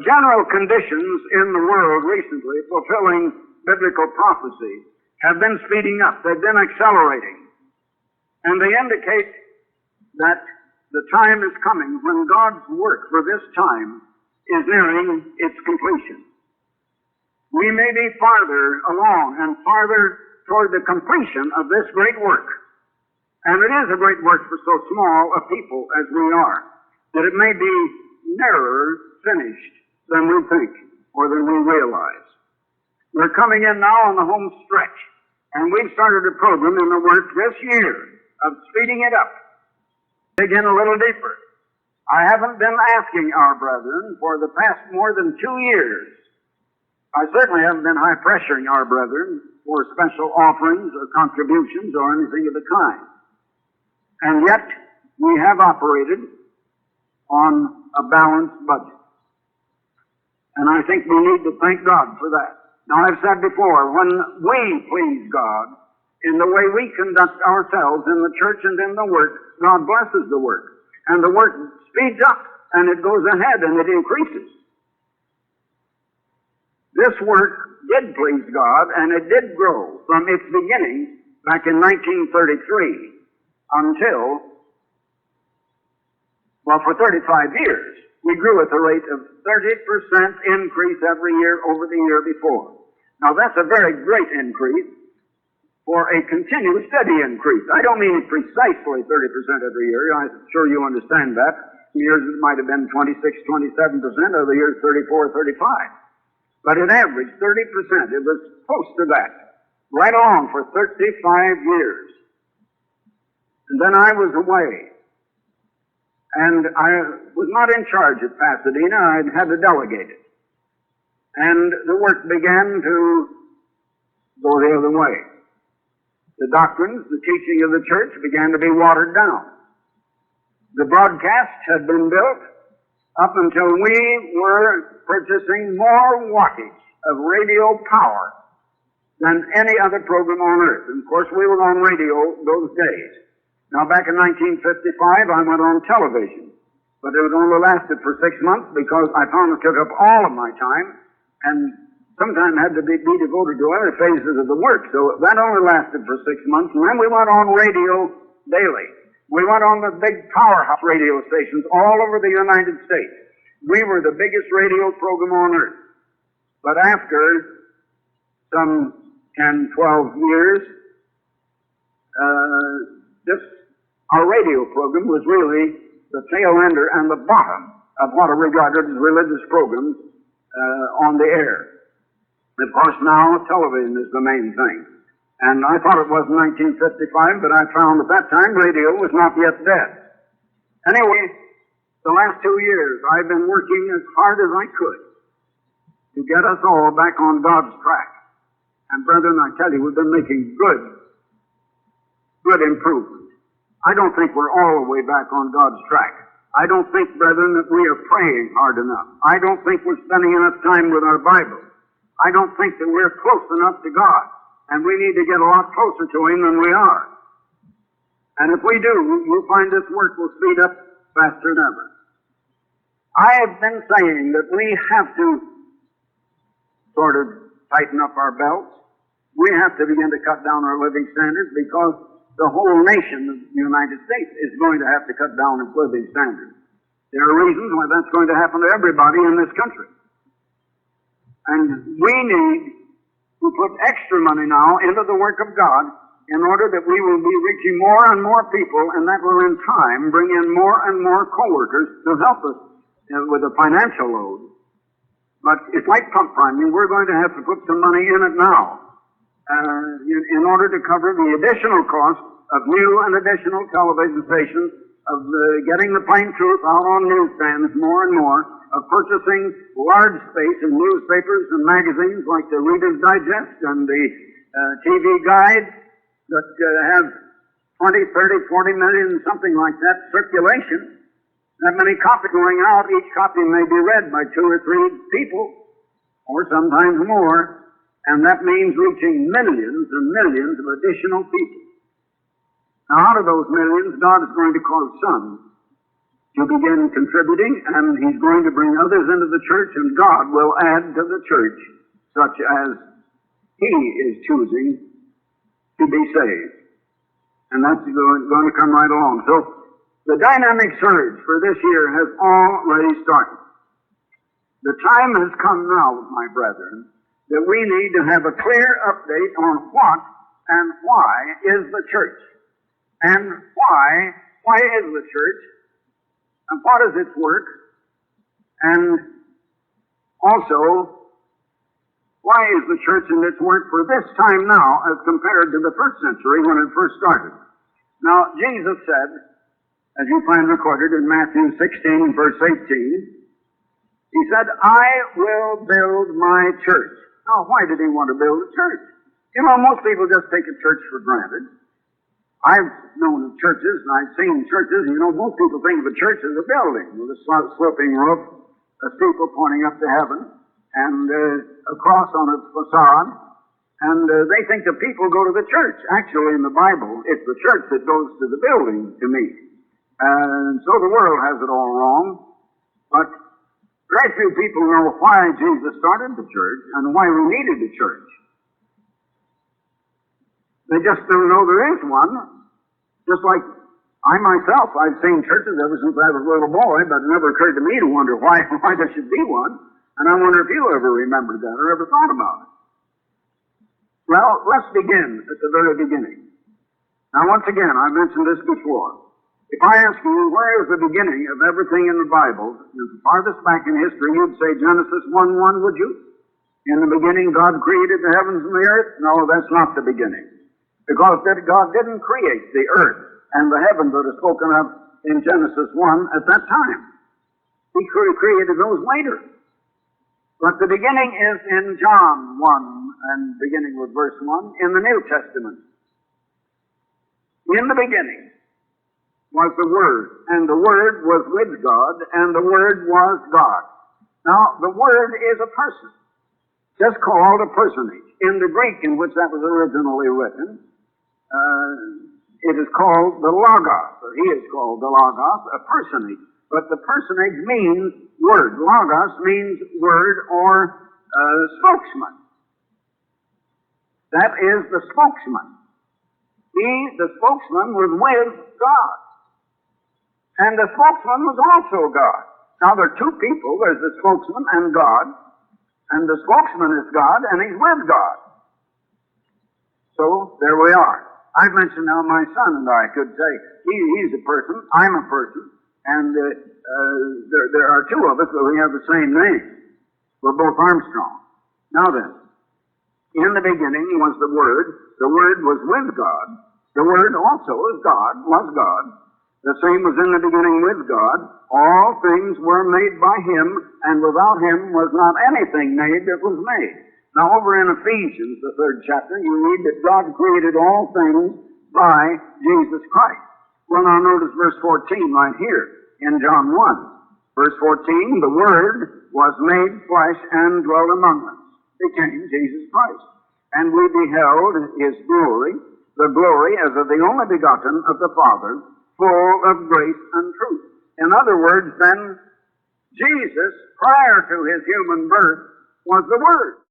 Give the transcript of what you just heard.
General conditions in the world recently fulfilling biblical prophecy have been speeding up. They've been accelerating. And they indicate that the time is coming when God's work for this time is nearing its completion. We may be farther along and farther toward the completion of this great work. And it is a great work for so small a people as we are, that it may be nearer finished than we think or than we realize. We're coming in now on the home stretch, and we've started a program in the work this year of speeding it up. Dig in a little deeper. I haven't been asking our brethren for the past more than 2 years. I certainly haven't been high pressuring our brethren for special offerings or contributions or anything of the kind. And yet, we have operated on a balanced budget. And I think we need to thank God for that. Now, I've said before, when we please God in the way we conduct ourselves in the church and in the work, God blesses the work. And the work speeds up, and it goes ahead, and it increases. This work did please God, and it did grow from its beginning back in 1933 until, well, for 35 years. We grew at the rate of 30% increase every year over the year before. Now, that's a very great increase for a continuous, steady increase. I don't mean precisely 30% every year. I'm sure you understand that. Some years it might have been 26, 27%, other years 34, 35. But it averaged 30%. It was close to that, right along for 35 years. And then I was away. And I was not in charge at Pasadena. I had to delegate it. And the work began to go the other way. The doctrines, the teaching of the church began to be watered down. The broadcasts had been built up until we were purchasing more wattage of radio power than any other program on earth. And of course, we were on radio those days. Now, back in 1955, I went on television, but it only lasted for 6 months because I found it took up all of my time, and sometimes had to be devoted to other phases of the work. So that only lasted for 6 months, and then we went on radio daily. We went on the big powerhouse radio stations all over the United States. We were the biggest radio program on earth. But after some 10, 12 years, our radio program was really the tail ender and the bottom of what are regarded as religious programs on the air. Of course, now television is the main thing. And I thought it was in 1955, but I found at that time radio was not yet dead. Anyway, the last 2 years I've been working as hard as I could to get us all back on God's track. And brethren, I tell you, we've been making good improvement. I don't think we're all the way back on God's track. I don't think, brethren, that we are praying hard enough. I don't think we're spending enough time with our Bible. I don't think that we're close enough to God. And we need to get a lot closer to Him than we are. And if we do, we'll find this work will speed up faster than ever. I have been saying that we have to sort of tighten up our belts. We have to begin to cut down our living standards because the whole nation of the United States is going to have to cut down its living standards. There are reasons why that's going to happen to everybody in this country. And we need to put extra money now into the work of God in order that we will be reaching more and more people, and that will in time bring in more and more co-workers to help us with the financial load. But it's like pump priming. We're going to have to put some money in it now in order to cover the additional cost of new and additional television stations, of getting the plain truth out on newsstands more and more, of purchasing large space in newspapers and magazines like the Reader's Digest and the TV Guide that have 20, 30, 40 million, something like that, circulation. That many copies going out, each copy may be read by 2 or 3 people, or sometimes more. And that means reaching millions and millions of additional people. Now, out of those millions, God is going to cause some to begin contributing, and he's going to bring others into the church, and God will add to the church such as he is choosing to be saved. And that's going to come right along. So the dynamic surge for this year has already started. The time has come now, my brethren, that we need to have a clear update on what and why is the church. And why is the church? And what is its work? And also, why is the church in its work for this time now as compared to the first century when it first started? Now, Jesus said, as you find recorded in Matthew 16, verse 18, he said, I will build my church. Now, why did he want to build a church? You know, most people just take a church for granted. I've known of churches, and I've seen churches, and you know, most people think of a church as a building with a sloping roof, a steeple pointing up to heaven, and a cross on its facade, and they think the people go to the church. Actually, in the Bible, it's the church that goes to the building to meet. And so the world has it all wrong, but very few people know why Jesus started the church and why we needed a church. They just don't know there is one. Just like I myself, I've seen churches ever since I was a little boy, but it never occurred to me to wonder why there should be one. And I wonder if you ever remembered that or ever thought about it. Well, let's begin at the very beginning. Now, once again, I mentioned this before. If I ask you, where is the beginning of everything in the Bible, the farthest back in history, you'd say Genesis 1:1, would you? In the beginning, God created the heavens and the earth? No, that's not the beginning. Because God didn't create the earth and the heavens that are spoken of in Genesis 1 at that time. He created those later. But the beginning is in John 1, and beginning with verse 1, in the New Testament. In the beginning was the Word, and the Word was with God, and the Word was God. Now, the Word is a person, just called a personage. In the Greek in which that was originally written, it is called the Logos, or he is called the Logos, a personage. But the personage means word. Logos means word or spokesman. That is the spokesman. He, the spokesman, was with God. And the spokesman was also God. Now there are two people. There's the spokesman and God. And the spokesman is God, and he's with God. So there we are. I've mentioned how my son and I could say, he's a person, I'm a person, and there are two of us, but we have the same name. We're both Armstrong. Now then, in the beginning was the Word was with God, the Word also is God, was God, the same was in the beginning with God, all things were made by Him, and without Him was not anything made that was made. Now, over in Ephesians, the 3rd chapter, you read that God created all things by Jesus Christ. Well, now notice verse 14 right here in John 1. Verse 14, the Word was made flesh and dwelt among us. Became Jesus Christ. And we beheld His glory, the glory as of the only begotten of the Father, full of grace and truth. In other words, then, Jesus, prior to His human birth, was the Word.